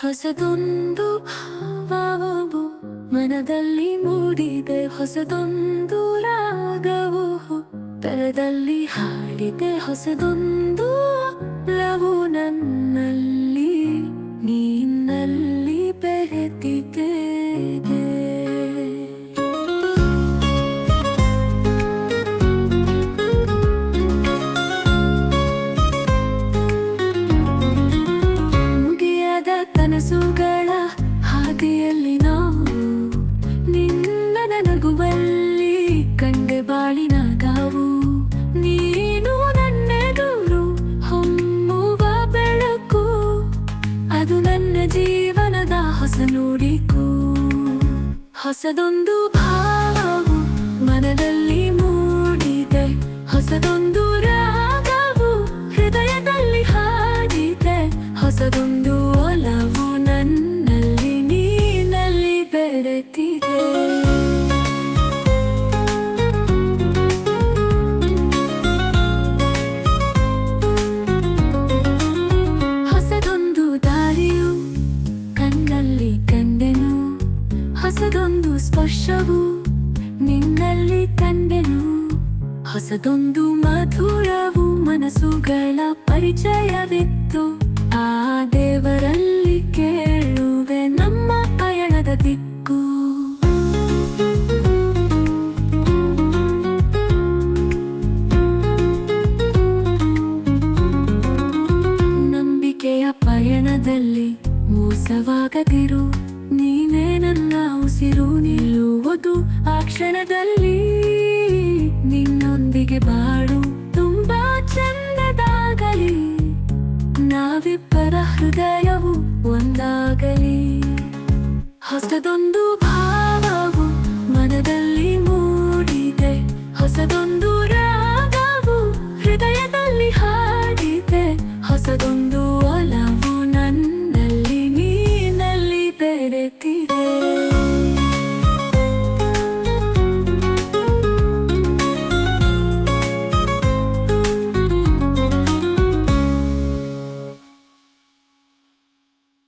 ಹೊಸದೊಂದು ಭಾವವು ಮನದಲ್ಲಿ ಮೂಡಿದೆ, ಹೊಸದೊಂದು ರಾಗವು ತರದಲ್ಲಿ ಹಾಡಿದೆ, ಹೊಸದೊಂದು ಲವು ನನ್ನಲ್ಲಿ ನೀನಲ್ಲಿ ಬೆರೆತಿದೆ. ಮುಗಿಯದ ಕನಸುಗಳ ಹಾದಿಯಲ್ಲಿ ನಾವು ನಿನ್ನ ನನಗುವಲ್ಲಿ ಕಂಡೆ ಬಾಳಿನ ಗಾವು. ನೀನು ನನ್ನೆದುರು ಹೊಮ್ಮುವ ಬೆಳಕು, ಅದು ನನ್ನ ಜೀವನದ ಹೊಸ ನುಡಿಗೂ. ಹೊಸದೊಂದು ಭಾವವು ಮನದಲ್ಲಿ ಮೂಡಿದೆ, ಹೊಸದೊಂದು ರಾಗವು ಹೃದಯದಲ್ಲಿ ಹಾಡಿದೆ, ಹೊಸದೊಂದು ಒಲವು ನನ್ನಲ್ಲಿ ನೀನಲ್ಲಿ ಬೆರೆತಿದೆ. ಹೊಸದೊಂದು ದಾರಿಯು ಕಣ್ಣಲ್ಲಿ ಕಂಡೆನು, ಹೊಸದೊಂದು ಸ್ಪರ್ಶವು ನಿನ್ನಲ್ಲಿ ಕಂಡೆನು, ಹೊಸದೊಂದು ಮಧುರವು ಮನಸ್ಸುಗಳ ಪರಿಚಯವಿತ್ತು. ಆ ದೇವರಲ್ಲಿ ಕೇಳುವೆ ನಮ್ಮ ಪಯಣದ ದಿಕ್ಕು. ನಂಬಿಕೆಯ ಪಯಣದಲ್ಲಿ ಮೋಸವಾಗದಿರು, ನೀನೇ ನನ್ನ ಉಸಿರು, ನಿಲ್ಲುವುದು ಆ ಕ್ಷಣದಲ್ಲಿ. ನಿನ್ನೊಂದಿಗೆ ಬಾಳು ತುಂಬಾ ಚಂದದಾಗಲಿ, ನಾವಿಬ್ಬರ ಹೃದಯವು ಒಂದು